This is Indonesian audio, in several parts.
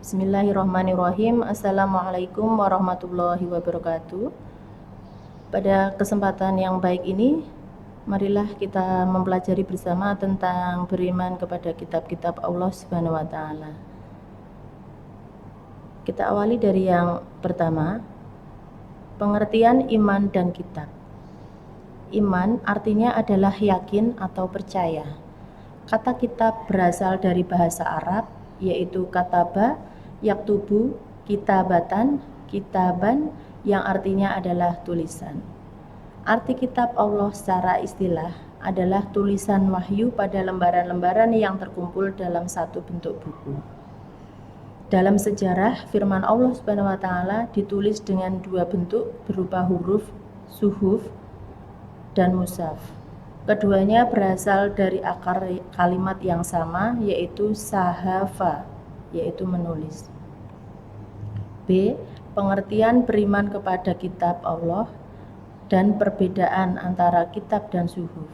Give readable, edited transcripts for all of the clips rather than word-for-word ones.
Bismillahirrahmanirrahim. Assalamualaikum warahmatullahi wabarakatuh. Pada kesempatan yang baik ini, marilah kita mempelajari bersama tentang beriman kepada kitab-kitab Allah Subhanahu wa taala. Kita awali dari yang pertama, pengertian iman dan kitab. Iman artinya adalah yakin atau percaya. Kata kitab berasal dari bahasa Arab, yaitu kataba, yaktubu, kitabatan, kitaban, yang artinya adalah tulisan. Arti kitab Allah secara istilah adalah tulisan wahyu pada lembaran-lembaran yang terkumpul dalam satu bentuk buku. Dalam sejarah, firman Allah Subhanahu wa taala ditulis dengan dua bentuk berupa huruf suhuf dan mushaf. Keduanya berasal dari akar kalimat yang sama, yaitu sahafa, yaitu menulis. B. Pengertian beriman kepada kitab Allah dan perbedaan antara kitab dan suhuf.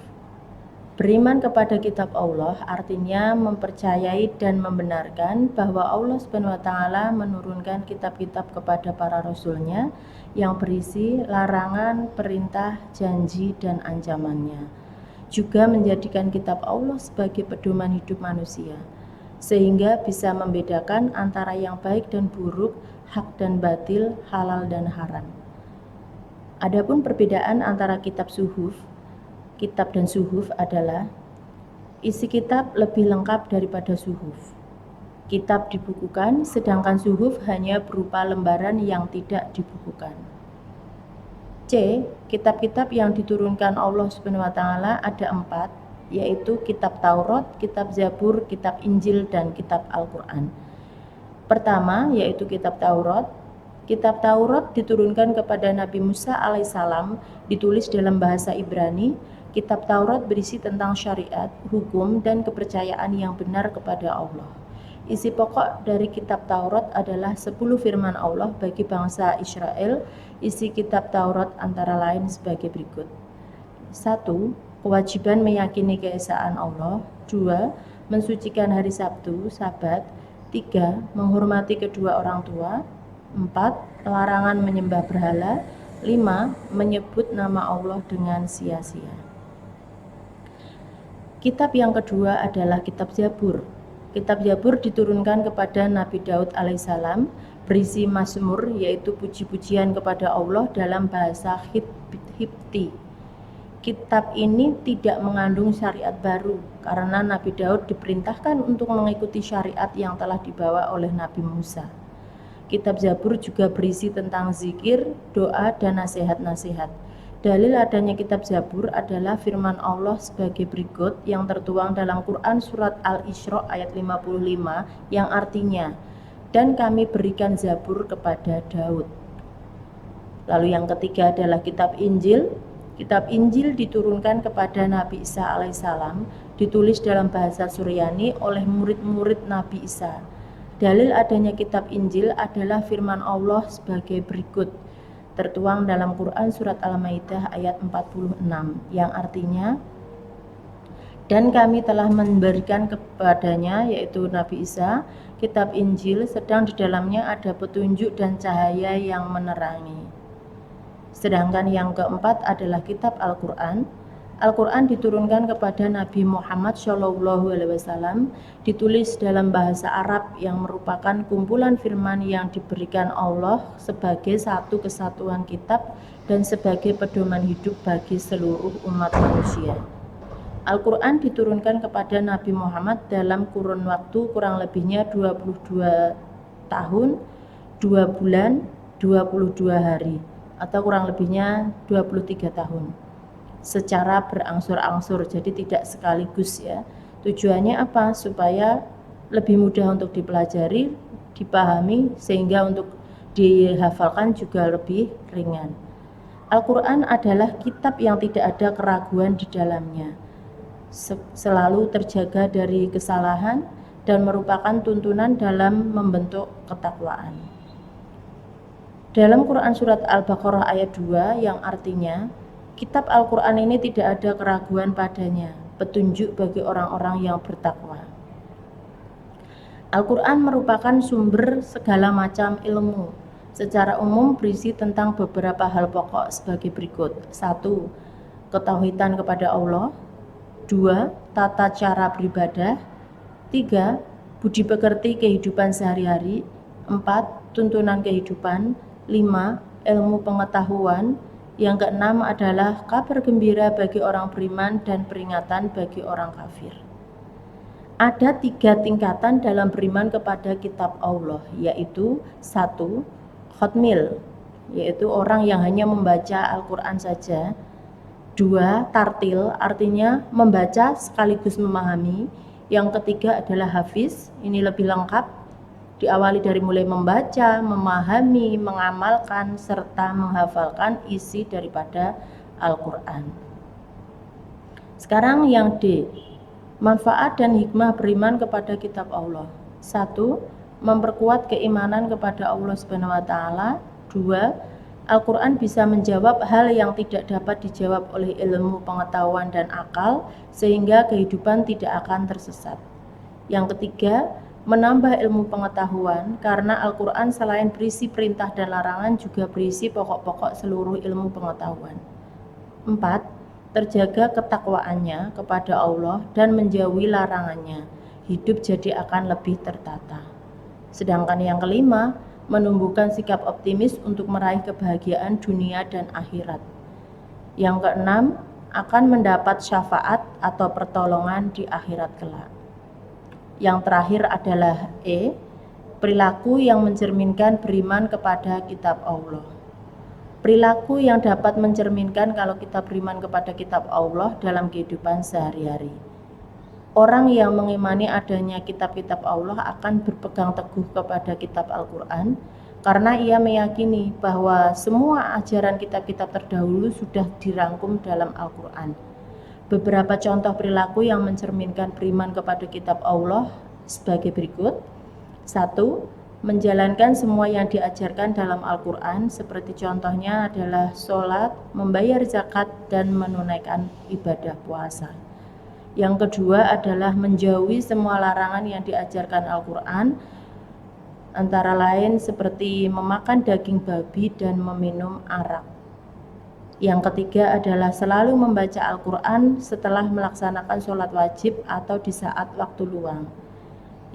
Beriman kepada kitab Allah artinya mempercayai dan membenarkan bahwa Allah Subhanahu wa taala menurunkan kitab-kitab kepada para rasulnya yang berisi larangan, perintah, janji, dan ancamannya. Juga menjadikan kitab Allah sebagai pedoman hidup manusia, sehingga bisa membedakan antara yang baik dan buruk, hak dan batil, halal dan haram. Adapun perbedaan antara kitab dan suhuf adalah isi kitab lebih lengkap daripada suhuf. Kitab dibukukan, sedangkan suhuf hanya berupa lembaran yang tidak dibukukan. C. Kitab-kitab yang diturunkan Allah Subhanahu wa taala ada 4, yaitu kitab Taurat, kitab Zabur, kitab Injil, dan kitab Al-Quran. Pertama, yaitu kitab Taurat. Kitab Taurat diturunkan kepada Nabi Musa alaihissalam, ditulis dalam bahasa Ibrani. Kitab Taurat berisi tentang syariat, hukum, dan kepercayaan yang benar kepada Allah. Isi pokok dari kitab Taurat adalah 10 firman Allah bagi bangsa Israel. Isi kitab Taurat antara lain sebagai berikut. 1. Kewajiban meyakini keesaan Allah. 2. Mensucikan hari Sabtu, Sabat. 3. Menghormati kedua orang tua. 4. Larangan menyembah berhala. 5. Menyebut nama Allah dengan sia-sia. Kitab yang kedua adalah kitab Zabur. Kitab Zabur diturunkan kepada Nabi Daud alaihissalam, berisi mazmur, yaitu puji-pujian kepada Allah dalam bahasa Hibti. Kitab ini tidak mengandung syariat baru, karena Nabi Daud diperintahkan untuk mengikuti syariat yang telah dibawa oleh Nabi Musa. Kitab Zabur juga berisi tentang zikir, doa, dan nasihat-nasihat. Dalil adanya kitab Zabur adalah firman Allah sebagai berikut yang tertuang dalam Quran surat Al-Isra ayat 55 yang artinya, dan kami berikan Zabur kepada Daud. Lalu yang ketiga adalah kitab Injil. Kitab Injil diturunkan kepada Nabi Isa alaihissalam, ditulis dalam bahasa Suryani oleh murid-murid Nabi Isa. Dalil adanya kitab Injil adalah firman Allah sebagai berikut, tertuang dalam Quran surat Al-Maidah ayat 46 yang artinya, dan kami telah memberikan kepadanya, yaitu Nabi Isa, kitab Injil, sedang di dalamnya ada petunjuk dan cahaya yang menerangi. Sedangkan yang keempat adalah kitab Al-Quran. Al-Quran diturunkan kepada Nabi Muhammad SAW, ditulis dalam bahasa Arab yang merupakan kumpulan firman yang diberikan Allah sebagai satu kesatuan kitab dan sebagai pedoman hidup bagi seluruh umat manusia. Al-Quran diturunkan kepada Nabi Muhammad dalam kurun waktu kurang lebihnya 22 tahun, 2 bulan, 22 hari, atau kurang lebihnya 23 tahun. Secara berangsur-angsur, jadi tidak sekaligus ya. Tujuannya apa? Supaya lebih mudah untuk dipelajari, dipahami, sehingga untuk dihafalkan juga lebih ringan. Al-Quran adalah kitab yang tidak ada keraguan di dalamnya, selalu terjaga dari kesalahan dan merupakan tuntunan dalam membentuk ketakwaan. Dalam Quran surat Al-Baqarah ayat 2 yang artinya, kitab Al-Quran ini tidak ada keraguan padanya, petunjuk bagi orang-orang yang bertakwa. Al-Quran merupakan sumber segala macam ilmu. Secara umum berisi tentang beberapa hal pokok sebagai berikut. 1. Ketauhidan kepada Allah. 2. Tata cara beribadah. 3. Budi pekerti kehidupan sehari-hari. 4. Tuntunan kehidupan. 5. Ilmu pengetahuan. Yang keenam adalah kabar gembira bagi orang beriman dan peringatan bagi orang kafir. Ada 3 tingkatan dalam beriman kepada kitab Allah, yaitu 1. Khatmil, yaitu orang yang hanya membaca Al-Quran saja. 2. Tartil, artinya membaca sekaligus memahami. Yang ketiga adalah hafiz, ini lebih lengkap, diawali dari mulai membaca, memahami, mengamalkan, serta menghafalkan isi daripada Al-Quran. Sekarang yang D, manfaat dan hikmah beriman kepada kitab Allah. 1. Memperkuat keimanan kepada Allah Subhanahu wa taala. 2. Al-Quran bisa menjawab hal yang tidak dapat dijawab oleh ilmu pengetahuan dan akal, sehingga kehidupan tidak akan tersesat. Yang ketiga, menambah ilmu pengetahuan, karena Al-Quran selain berisi perintah dan larangan juga berisi pokok-pokok seluruh ilmu pengetahuan. 4. Terjaga ketakwaannya kepada Allah dan menjauhi larangannya, hidup jadi akan lebih tertata. Sedangkan yang kelima, menumbuhkan sikap optimis untuk meraih kebahagiaan dunia dan akhirat. Yang keenam, akan mendapat syafaat atau pertolongan di akhirat kelak. Yang terakhir adalah E, perilaku yang mencerminkan beriman kepada kitab Allah. Perilaku yang dapat mencerminkan kalau kita beriman kepada kitab Allah dalam kehidupan sehari-hari. Orang yang mengimani adanya kitab-kitab Allah akan berpegang teguh kepada kitab Al-Quran, karena ia meyakini bahwa semua ajaran kitab-kitab terdahulu sudah dirangkum dalam Al-Quran. Beberapa contoh perilaku yang mencerminkan beriman kepada kitab Allah sebagai berikut. 1. Menjalankan semua yang diajarkan dalam Al-Quran, seperti contohnya adalah sholat, membayar zakat, dan menunaikan ibadah puasa. Yang kedua adalah menjauhi semua larangan yang diajarkan Al-Quran, antara lain seperti memakan daging babi dan meminum arak. Yang ketiga adalah selalu membaca Al-Quran setelah melaksanakan sholat wajib atau di saat waktu luang.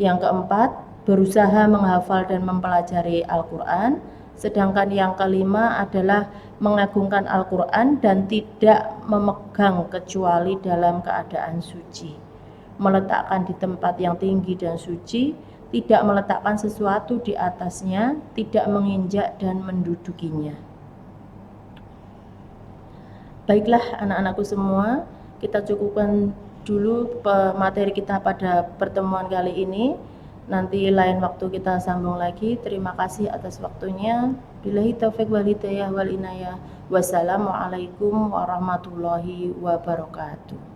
Yang keempat, berusaha menghafal dan mempelajari Al-Quran. Sedangkan yang kelima adalah mengagungkan Al-Quran dan tidak memegang kecuali dalam keadaan suci. Meletakkan di tempat yang tinggi dan suci, tidak meletakkan sesuatu di atasnya, tidak menginjak dan mendudukinya. Baiklah anak-anakku semua, kita cukupkan dulu materi kita pada pertemuan kali ini. Nanti lain waktu kita sambung lagi. Terima kasih atas waktunya. Billahi taufiq wal hidayah wal inayah. Wassalamualaikum warahmatullahi wabarakatuh.